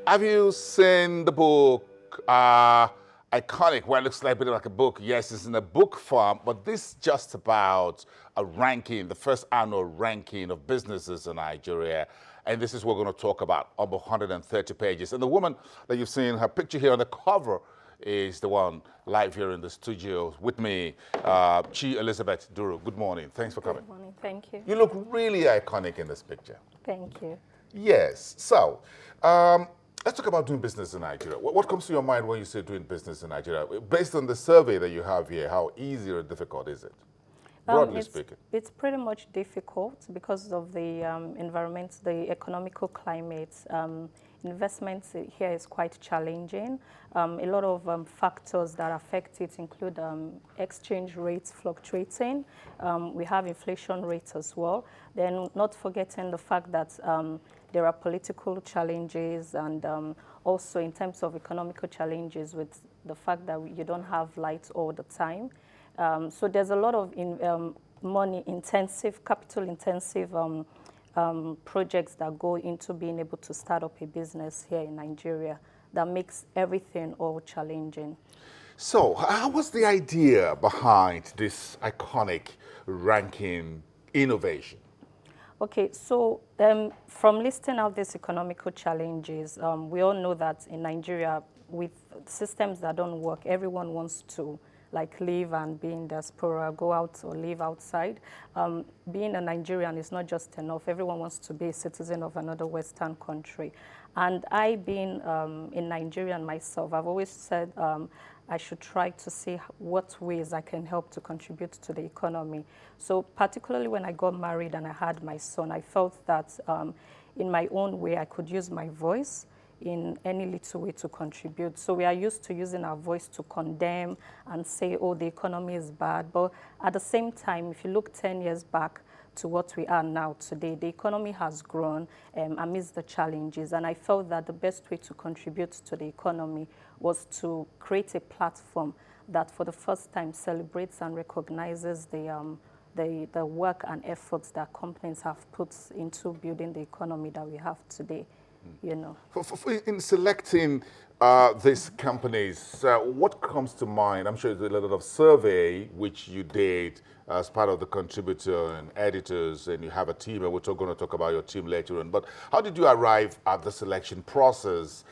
Have you seen the book Iconic, where it looks like a bit like a book? Yes, it's in a book form, but this is just about a ranking, the first annual ranking of businesses in Nigeria. And this is what we're going to talk about, almost 130 pages. And the woman that you've seen, her picture here on the cover, is the one live here in the studio with me, Chi Elizabeth Duru. Good morning. Thanks for coming. Good morning. Thank you. You look really iconic in this picture. Thank you. Yes. So, let's talk about doing business in Nigeria. What comes to your mind when you say doing business in Nigeria? Based on the survey that you have here, how easy or difficult is it? Broadly speaking. It's pretty much difficult because of the environment, the economical climate. Investments here is quite challenging. A lot of factors that affect it include exchange rates fluctuating. We have inflation rates as well. Then not forgetting the fact that there are political challenges and also in terms of economical challenges with the fact that you don't have light all the time. So there's a lot of money-intensive, capital-intensive projects that go into being able to start up a business here in Nigeria that makes everything all challenging. So, how was the idea behind this iconic ranking innovation? Okay, so from listing out these economical challenges, we all know that in Nigeria, with systems that don't work, everyone wants to like live and be in diaspora, go out or live outside. Being a Nigerian is not just enough. Everyone wants to be a citizen of another Western country. And I, being in Nigerian myself, I've always said I should try to see what ways I can help to contribute to the economy. So particularly when I got married and I had my son, I felt that in my own way, I could use my voice in any little way to contribute. So we are used to using our voice to condemn and say, oh, the economy is bad. But at the same time, if you look 10 years back to what we are now today, the economy has grown amidst the challenges. And I felt that the best way to contribute to the economy was to create a platform that for the first time celebrates and recognizes the work and efforts that companies have put into building the economy that we have today. You know. In selecting these companies, what comes to mind? I'm sure there's a lot of survey which you did as part of the contributor and editors, and you have a team, and we're going to talk about your team later on. But how did you arrive at the selection process?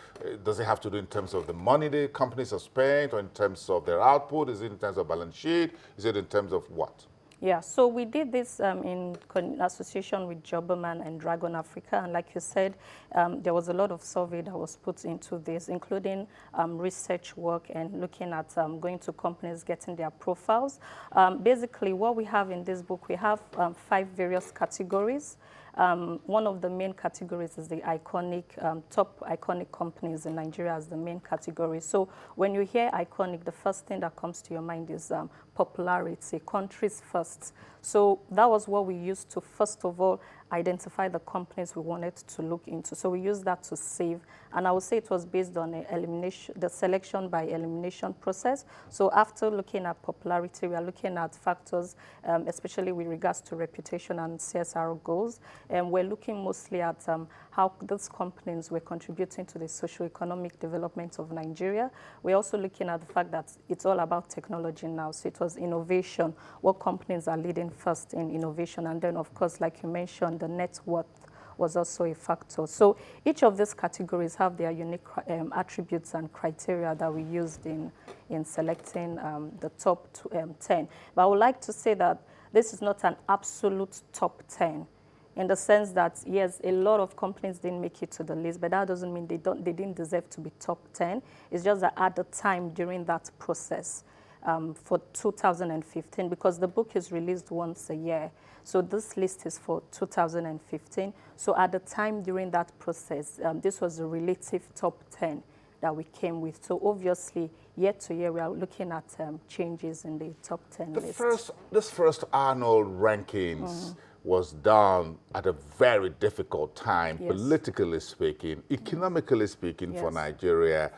Does it have to do in terms of the money the companies have spent, or in terms of their output? Is it in terms of balance sheet? Is it in terms of what? Yeah, so we did this in association with Jobberman and Dragon Africa. And like you said, there was a lot of survey that was put into this, including research work and looking at going to companies, getting their profiles. Basically, what we have in this book, we have 5 various categories. One of the main categories is the iconic, top iconic companies in Nigeria as the main category. So when you hear iconic, the first thing that comes to your mind is popularity, countries first. So that was what we used to, first of all, identify the companies we wanted to look into. So we used that to save. And I would say it was based on the selection by elimination process. So after looking at popularity, we are looking at factors, especially with regards to reputation and CSR goals. And we're looking mostly at how those companies were contributing to the socio-economic development of Nigeria. We're also looking at the fact that it's all about technology now. So it was innovation, what companies are leading first in innovation. And then, of course, like you mentioned, the net worth was also a factor. So each of these categories have their unique attributes and criteria that we used in selecting the top 10. But I would like to say that this is not an absolute top 10, in the sense that, yes, a lot of companies didn't make it to the list, but that doesn't mean they didn't deserve to be top 10. It's just that at the time during that process, for 2015, because the book is released once a year. So this list is for 2015. So at the time during that process, this was a relative top 10 that we came with. So obviously, year to year, we are looking at changes in the top 10 list. This first annual rankings was done at a very difficult time, Yes. politically speaking, economically speaking, for Yes. Nigeria.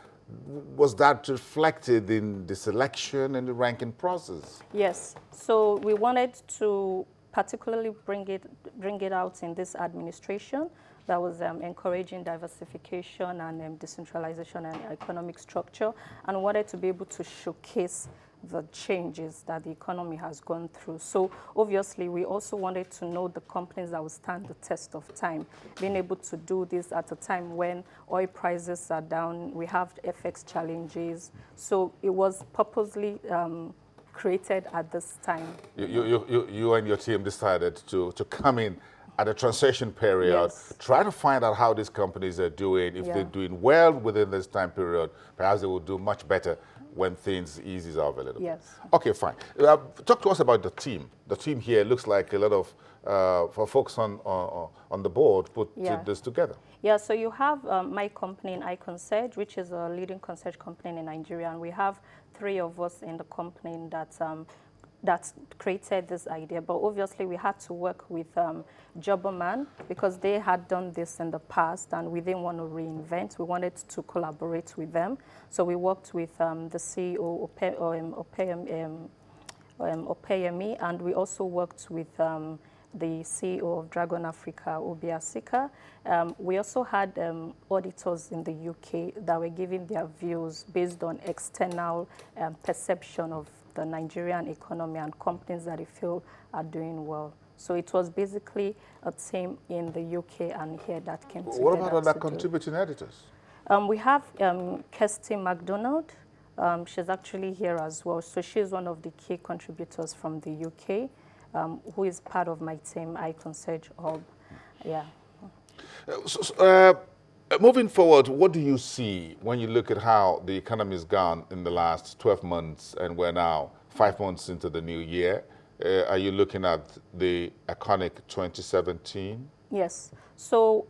Was that reflected in the selection and the ranking process? Yes. So we wanted to particularly bring it out in this administration that was encouraging diversification and decentralization and economic structure, and wanted to be able to showcase the changes that the economy has gone through. So obviously, we also wanted to know the companies that will stand the test of time, being able to do this at a time when oil prices are down, we have FX challenges. So it was purposely created at this time. You and your team decided to come in at a transition period, Yes. try to find out how these companies are doing. If they're doing well within this time period, perhaps they will do much better when things eases off a little bit. Yes. Okay, fine. Talk to us about the team. The team here looks like a lot of for folks on the board put this together. Yeah, so you have my company in iConcierge, which is a leading concierge company in Nigeria, and we have 3 of us in the company that created this idea. But obviously, we had to work with Jobberman because they had done this in the past, and we didn't want to reinvent. We wanted to collaborate with them. So we worked with the CEO, Opeyemi, and we also worked with the CEO of Dragon Africa, Obi Asika. We also had auditors in the UK that were giving their views based on external perception of the Nigerian economy and companies that they feel are doing well. So it was basically a team in the UK and here that came together. What about other contributing editors? We have Kirsty MacDonald. She's actually here as well. So she's one of the key contributors from the UK, who is part of my team, iConcierge Hub. Yeah. Moving forward, what do you see when you look at how the economy has gone in the last 12 months and we're now 5 months into the new year? Are you looking at the iconic 2017? Yes. So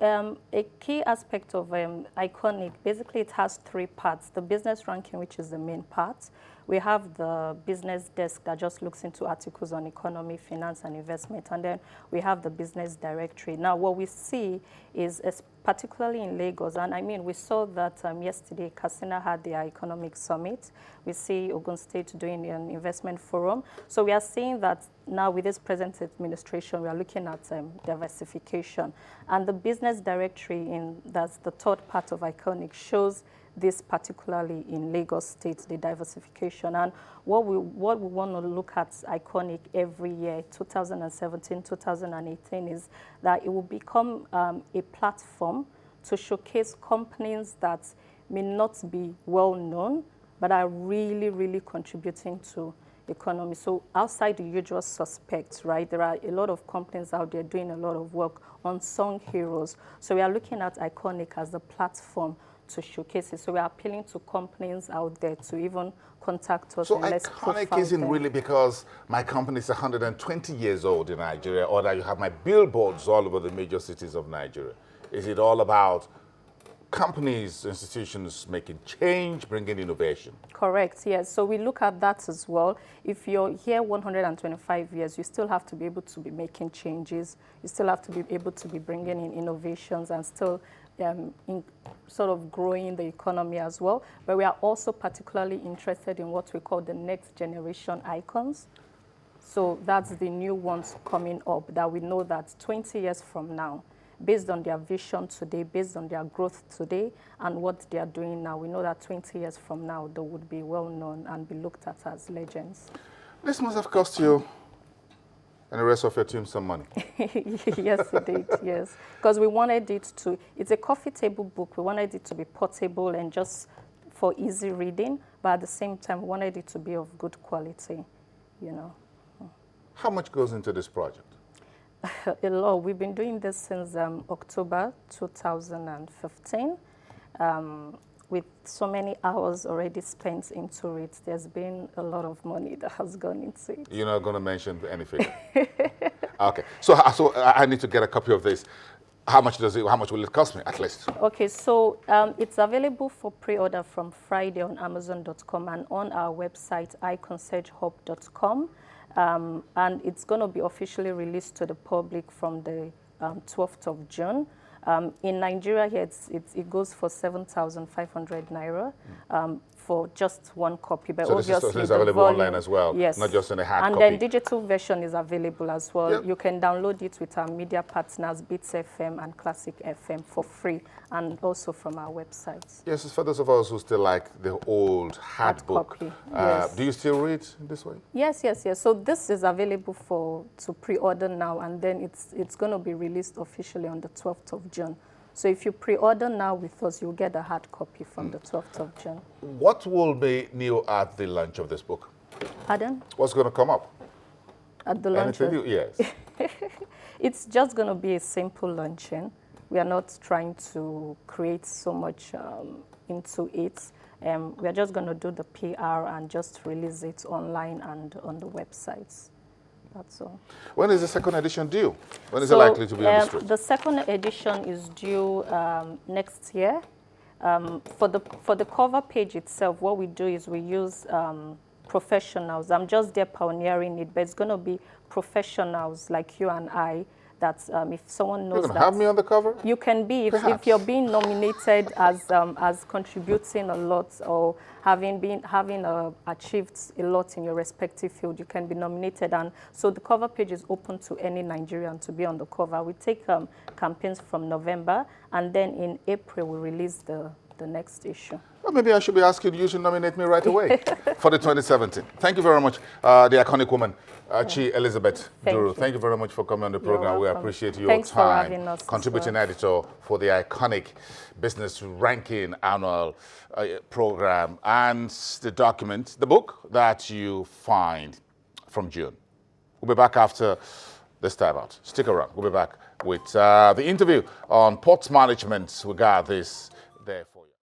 a key aspect of Iconic, basically it has 3 parts. The business ranking, which is the main part. We have the business desk that just looks into articles on economy, finance, and investment. And then we have the business directory. Now, what we see is, particularly in Lagos, and I mean, we saw that yesterday, Katsina had their economic summit. We see Ogun State doing an investment forum. So we are seeing that now with this present administration, we are looking at diversification. And the business directory, that's the 3rd part of Iconic, shows this particularly in Lagos State, the diversification. And what we want to look at Iconic every year, 2017, 2018, is that it will become a platform to showcase companies that may not be well known, but are really, really contributing to economy. So outside the usual suspects, right, there are a lot of companies out there doing a lot of work on unsung heroes. So we are looking at Iconic as a platform to showcase it. So we are appealing to companies out there to even contact us. So and let's Iconic isn't really because my company is 120 years old in Nigeria, or that you have my billboards all over the major cities of Nigeria. Is it all about companies, institutions making change, bringing innovation? Correct, yes. So we look at that as well. If you're here 125 years, you still have to be able to be making changes. You still have to be able to be bringing in innovations and still sort of growing the economy as well. But we are also particularly interested in what we call the next generation icons. So that's the new ones coming up that we know that 20 years from now, based on their vision today, based on their growth today, and what they are doing now, we know that 20 years from now, they would be well known and be looked at as legends. This must have cost you and the rest of your team some money. Yes, it did, yes. Because we wanted it to, it's a coffee table book. We wanted it to be portable and just for easy reading, but at the same time, we wanted it to be of good quality, you know. How much goes into this project? A lot. We've been doing this since October 2015. With so many hours already spent into it, there's been a lot of money that has gone into it. You're not going to mention any figure? Okay. So I need to get a copy of this. How much will it cost me, at least? Okay, so it's available for pre-order from Friday on Amazon.com and on our website, iconciergehub.com. And it's going to be officially released to the public from the 12th of June. In Nigeria here, it goes for 7,500 naira. For just one copy, but So obviously this is the available volume, online as well, yes, not just in a hard and copy. then digital version is available as well. Yep. You can download it with our media partners, Beats FM and Classic FM for free, and also from our websites. Yes, it's for those of us who still like the old hard book. Copy, yes. Do you still read this way? Yes. So this is available to pre-order now, and then it's going to be released officially on the 12th of June. So if you pre-order now with us, you'll get a hard copy from the 12th of June. What will be new at the launch of this book? Pardon? What's going to come up? At the launch? Anything new? Yes. It's just going to be a simple launching. We are not trying to create so much into it. We are just going to do the PR and just release it online and on the websites. That's all. When is the second edition due? When is it likely to be on the street? The second edition is due next year. For the cover page itself, what we do is we use professionals. I'm just there pioneering it, but it's going to be professionals like you and I. That if someone knows You're going to have me on the cover? You can be if you're being nominated as contributing a lot or having achieved a lot in your respective field, you can be nominated. And so the cover page is open to any Nigerian to be on the cover. We take campaigns from November, and then in April we release the next issue. Well, maybe I should be asking you to nominate me right away for the 2017. Thank you very much, the iconic woman, Chi Elizabeth Duru. Thank you very much for coming on the program. We appreciate your Thanks time. for having us. Contributing editor for the iconic Business Ranking Annual Program and the document, the book that you find from June. We'll be back after this time out. Stick around. We'll be back with the interview on ports management. We got this there.